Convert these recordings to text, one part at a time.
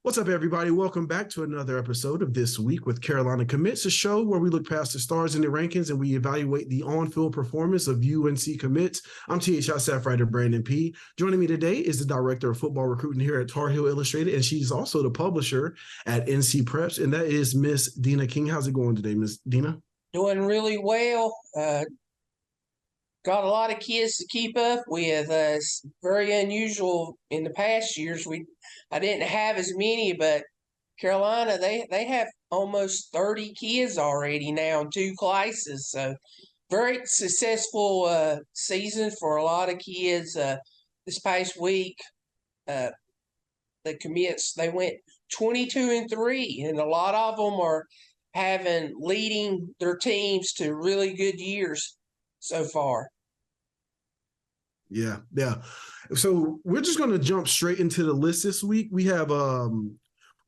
What's up, everybody? Welcome back to another episode of This Week with Carolina Commits, a show where we look past the stars in the rankings and we evaluate the on-field performance of UNC Commits. I'm THI staff writer Brandon P. Joining me today is the director of football recruiting here at Tar Heel Illustrated, and she's also the publisher at NC Preps, and that is Miss Dina King. How's it going today, Miss Dina? Doing really well. Got a lot of kids to keep up with. It's very unusual in the past years. I didn't have as many, but Carolina, they have almost 30 kids already now in two classes. So very successful season for a lot of kids. This past week, the commits, they went 22-3, and a lot of them are leading their teams to really good years so far. Yeah. So we're just going to jump straight into the list this week. We have our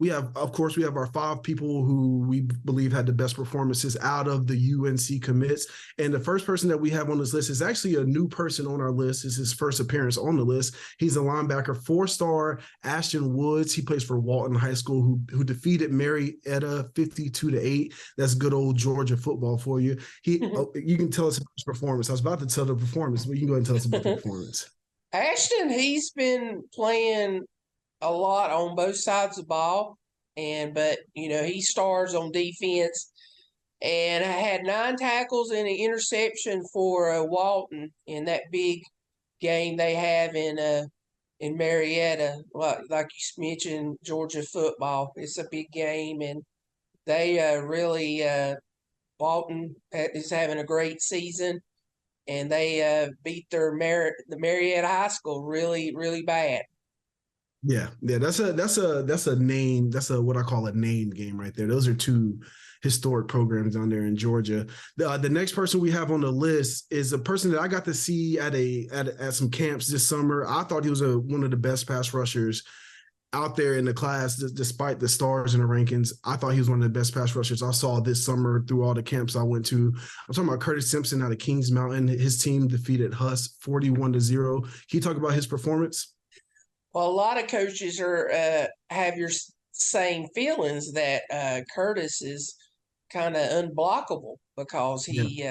5 people who we believe had the best performances out of the UNC commits. And the first person that we have on this list is actually a new person on our list. It's his first appearance on the list. He's a linebacker, 4-star Ashton Woods. He plays for Walton High School, who defeated Marietta 52-8. That's good old Georgia football for you. You can tell us about his performance. I was about to tell the performance, but you can go ahead and tell us about the performance. Ashton, he's been playing a lot on both sides of the ball, but he stars on defense, and I had 9 tackles and an interception for Walton in that big game they have in Marietta. Like you mentioned, Georgia football. It's a big game, and they Walton is having a great season, and they beat the Marietta High School really, really bad. Yeah, that's a name. That's what I call a name game right there. Those are 2 historic programs down there in Georgia. The next person we have on the list is a person that I got to see at some camps this summer. I thought he was one of the best pass rushers out there in the class, despite the stars in the rankings. I thought he was one of the best pass rushers I saw this summer through all the camps I went to. I'm talking about Curtis Simpson out of Kings Mountain. His team defeated Huss 41-0. Can you talk about his performance? Well, a lot of coaches have your same feelings that Curtis is kind of unblockable because he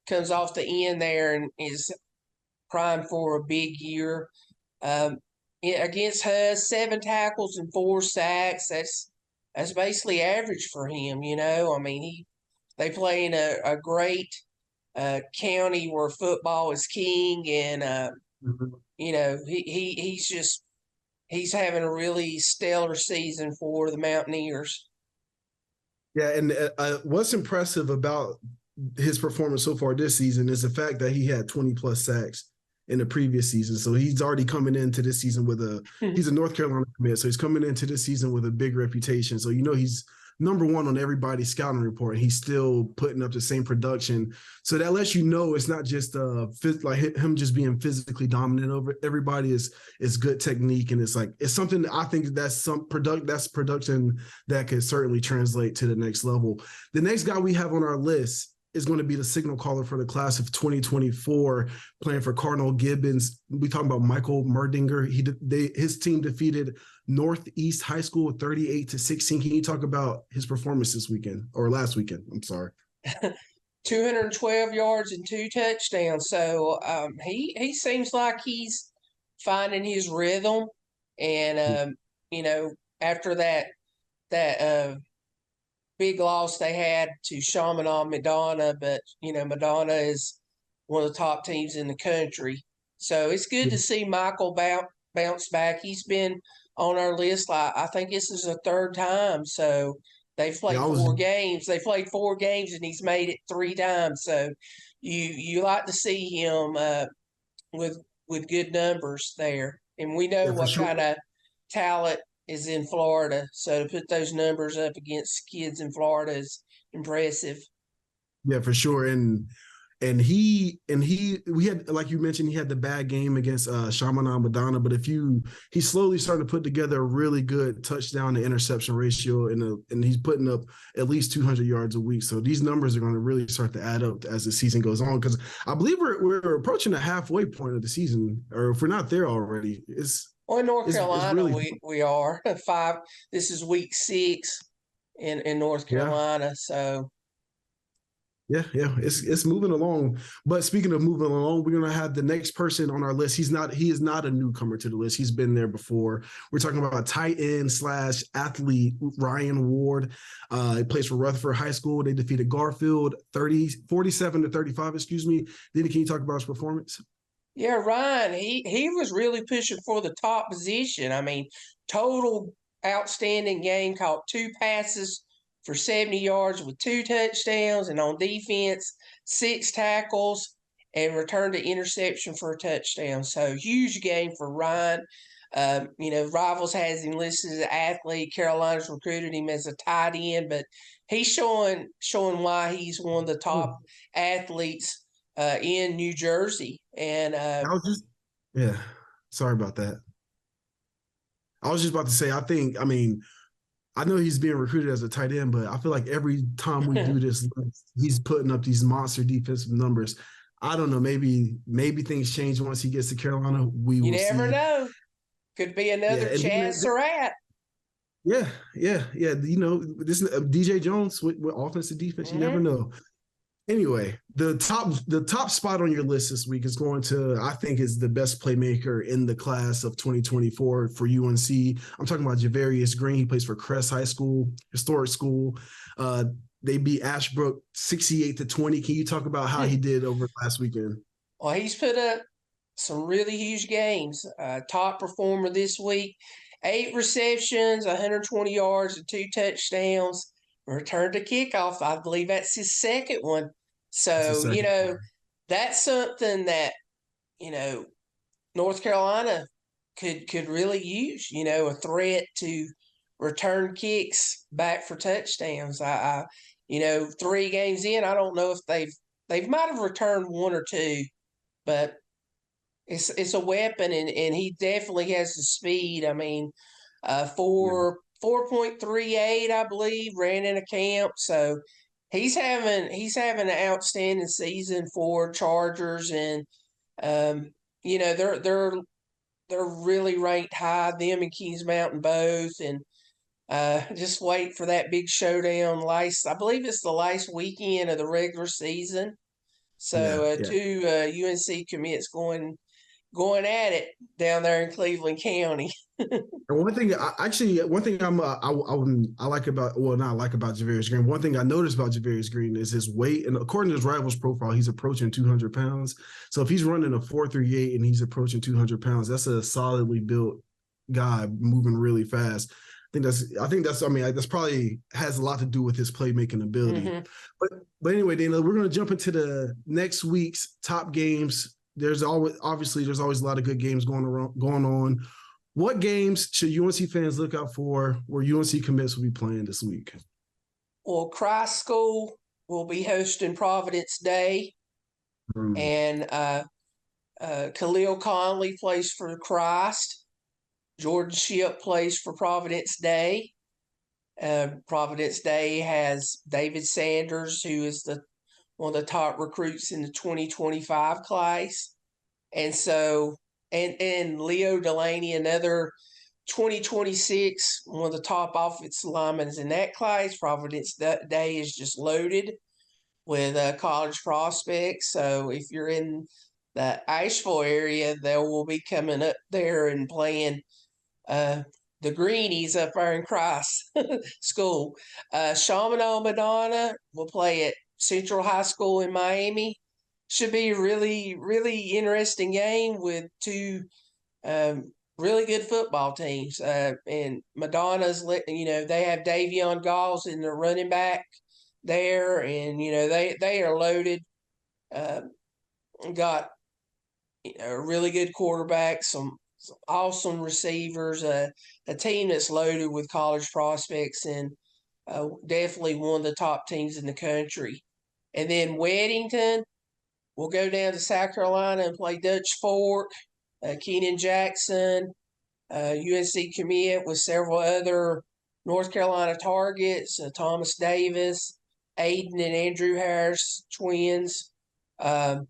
comes off the end there and is primed for a big year. Against Huss, 7 tackles and 4 sacks. That's basically average for him. I mean, they play in a great county where football is king, and he's having a really stellar season for the Mountaineers. Yeah, and what's impressive about his performance so far this season is the fact that he had 20-plus sacks in the previous season. So he's already coming into this season he's a North Carolina commit, so he's coming into this season with a big reputation. So he's number 1 on everybody's scouting report. He's still putting up the same production. So that lets you know it's not just like him just being physically dominant over everybody. Is good technique, and it's something that I think that's production that could certainly translate to the next level. The next guy we have on our list is going to be the signal caller for the class of 2024, playing for Cardinal Gibbons. We talking about Michael Merdinger. His team defeated Northeast High School 38-16. Can you talk about his performance this weekend or last weekend? I'm sorry. 212 yards and 2 touchdowns. So he seems like he's finding his rhythm, and after that big loss they had to Chaminade Madonna, but Madonna is one of the top teams in the country. So it's good to see Michael bounce back. He's been on our list. I think this is the 3rd time. So they've played 4 games. They played 4 games, and he's made it 3 times. So you like to see him with good numbers there. And we know what kind of talent is in Florida. So to put those numbers up against kids in Florida is impressive. Yeah, for sure. And we had, like you mentioned, he had the bad game against Chaminade Madonna, but he slowly started to put together a really good touchdown to interception ratio, and he's putting up at least 200 yards a week. So these numbers are going to really start to add up as the season goes on, because I believe we're approaching the halfway point of the season, or if we're not there already, Well, in North It's Carolina, really we are 5. This is week 6 in North yeah. Carolina. So Yeah, it's moving along. But speaking of moving along, we're gonna have the next person on our list. He is not a newcomer to the list. He's been there before. We're talking about tight end slash athlete Ryan Ward. He plays for Rutherford High School. They defeated Garfield 47-35, excuse me. Then can you talk about his performance? yeah, Ryan, he was really pushing for the top position. I mean, total outstanding game, caught 2 passes for 70 yards with 2 touchdowns, and on defense, 6 tackles and returned an interception for a touchdown. So huge game for Ryan. Rivals has him listed as an athlete. Carolina's recruited him as a tight end, but he's showing why he's one of the top athletes in New Jersey. And I was just yeah, sorry about that. I was just about to say, I mean, I know he's being recruited as a tight end, but I feel like every time we do this, he's putting up these monster defensive numbers. I don't know. Maybe things change once he gets to Carolina. We you will never see. know. Could be Yeah, another and Chad Surratt. yeah. You know, this DJ Jones with offensive defense. You never Mm-hmm. know. Anyway, the top spot on your list this week is going to, I think, is the best playmaker in the class of 2024 for UNC. I'm talking about Javarius Green. He plays for Crest High School, historic school. They beat Ashbrook 68-20. Can you talk about how he did over last weekend? Well, he's put up some really huge games. Top performer this week, 8 receptions, 120 yards, and 2 touchdowns. Returned to kickoff. I believe that's his second one. That's the So, second part. that's something that, North Carolina could really use, a threat to return kicks back for touchdowns. 3 games in, I don't know if they've might have returned 1 or 2, but it's a weapon, and he definitely has the speed. I mean, Yeah. 4.38, I believe, ran in a camp. So he's having an outstanding season for Chargers, and they're really ranked high. Them and Kings Mountain both, and just wait for that big showdown. I believe it's the last weekend of the regular season. Yeah. So Yeah. 2 UNC commits going at it down there in Cleveland County. And one thing I like about, well, not like about Javarius Green. One thing I noticed about Javarius Green is his weight, and according to his rivals profile, he's approaching 200 pounds. So if he's running a 4.38 and he's approaching 200 pounds, that's a solidly built guy moving really fast. I mean, that's probably has a lot to do with his playmaking ability. Mm-hmm. But anyway, Dana, we're going to jump into the next week's top games. There's always a lot of good games going on. What games should UNC fans look out for where UNC Commits will be playing this week? Well, Christ School will be hosting Providence Day, Mm. and Khalil Conley plays for Christ. Jordan Ship plays for Providence Day. Providence Day has David Sanders, who is one of the top recruits in the 2025 class. And so, and Leo Delaney, another 2026, one of the top offensive linemen in that class. Providence Day is just loaded with college prospects. So if you're in the Asheville area, they will be coming up there and playing the Greenies up there in Christ School. Chaminade Madonna will play at Central High School in Miami. Should be a really, really interesting game with 2 really good football teams. And Madonna's, they have Davion Galls in the running back there, and they are loaded. Got a really good quarterback, some awesome receivers, a team that's loaded with college prospects, and definitely one of the top teams in the country. And then Weddington will go down to South Carolina and play Dutch Fork. Keenan Jackson, UNC commit with several other North Carolina targets, Thomas Davis, Aiden and Andrew Harris, twins. They'll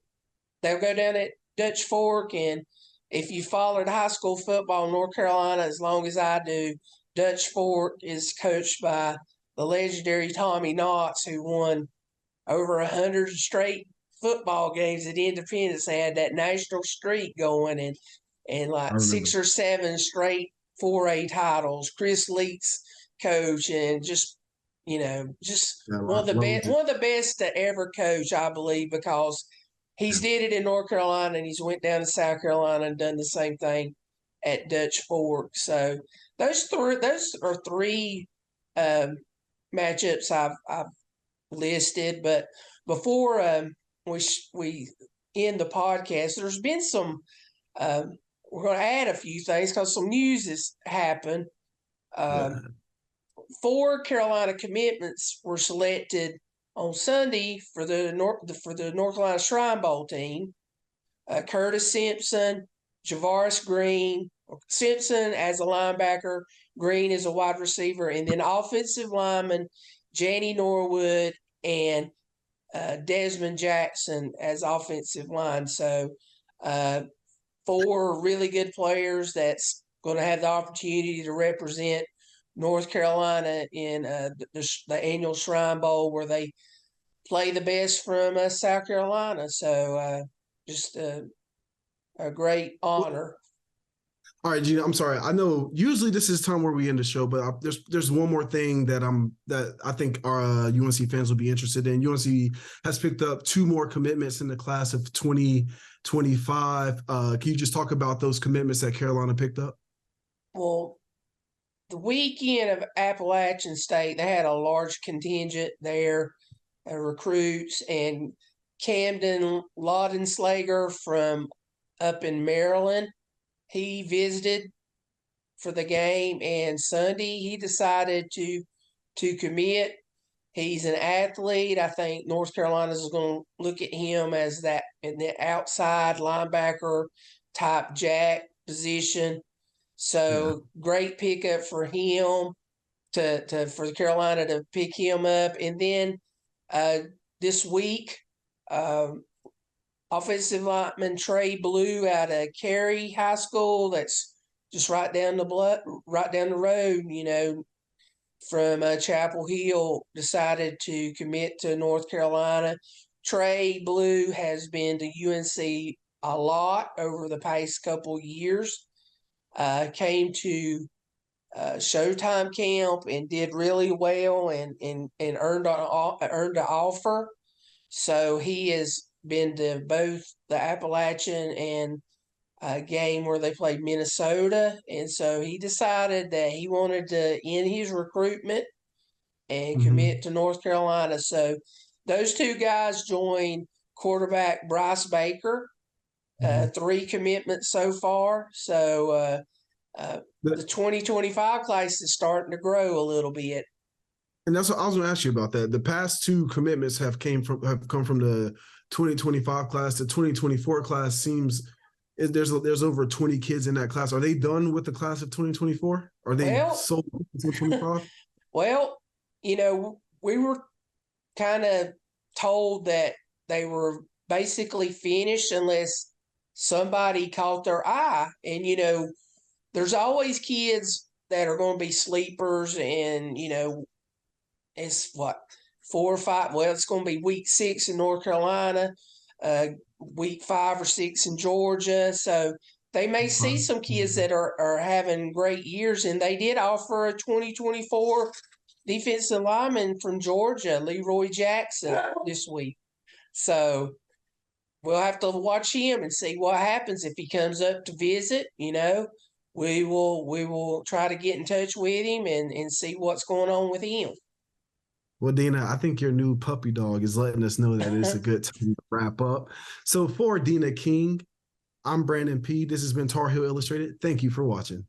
go down at Dutch Fork, and if you followed high school football in North Carolina as long as I do, Dutch Fork is coached by the legendary Tommy Knotts, who won over 100 straight football games at Independence. They had that national streak going, and I like remember. 6 or 7 straight 4A titles. Chris Leaks coach, and just just Yeah, one of the best, Logan. one of the best to ever coach, I believe, because he's did it in North Carolina and he's went down to South Carolina and done the same thing at Dutch Fork. So those are three matchups I've listed. But before we end the podcast, there's been some. We're going to add a few things because some news has happened. Yeah. 4 Carolina commitments were selected on Sunday for the North Carolina Shrine Bowl team. Curtis Simpson, Javarius Green, Simpson as a linebacker, Green as a wide receiver, and then offensive lineman Janie Norwood and Desmond Jackson as offensive line. So 4 really good players that's going to have the opportunity to represent North Carolina in the annual Shrine Bowl, where they play the best from South Carolina. So just a great honor. All right, Gina, I'm sorry. I know usually this is time where we end the show, but there's one more thing that I think our UNC fans will be interested in. UNC has picked up 2 more commitments in the class of 2025. Can you just talk about those commitments that Carolina picked up? Well, the weekend of Appalachian State, they had a large contingent there, recruits, and Camden Laudenslager from up in Maryland. He visited for the game, and Sunday he decided to commit. He's an athlete. I think North Carolina is going to look at him as that in the outside linebacker type jack position. So great pickup for him for Carolina to pick him up. And then this week, offensive lineman Trey Blue out of Cary High School, that's just right down the road, from Chapel Hill, decided to commit to North Carolina. Trey Blue has been to UNC a lot over the past couple years. Came to Showtime camp and did really well and earned an offer. So he has been to both the Appalachian and a game where they played Minnesota. And so he decided that he wanted to end his recruitment and commit to North Carolina. So those 2 guys joined quarterback Bryce Baker. 3 commitments so far. So the 2025 class is starting to grow a little bit. And that's what I was going to ask you about that. The past 2 commitments have come from the 2025 class. The 2024 class seems there's over 20 kids in that class. Are they done with the class of 2024? Are they sold in 2025? Well, we were kind of told that they were basically finished unless somebody caught their eye. And, there's always kids that are going to be sleepers, and, it's 4 or 5. Well, it's going to be week 6 in North Carolina, week 5 or 6 in Georgia. So they may see some kids that are having great years, and they did offer a 2024 defensive lineman from Georgia, Leroy Jackson, this week. So we'll have to watch him and see what happens if he comes up to visit. We will try to get in touch with him and see what's going on with him. Well, Dina, I think your new puppy dog is letting us know that it's a good time to wrap up. So for Dina King, I'm Brandon P. This has been Tar Heel Illustrated. Thank you for watching.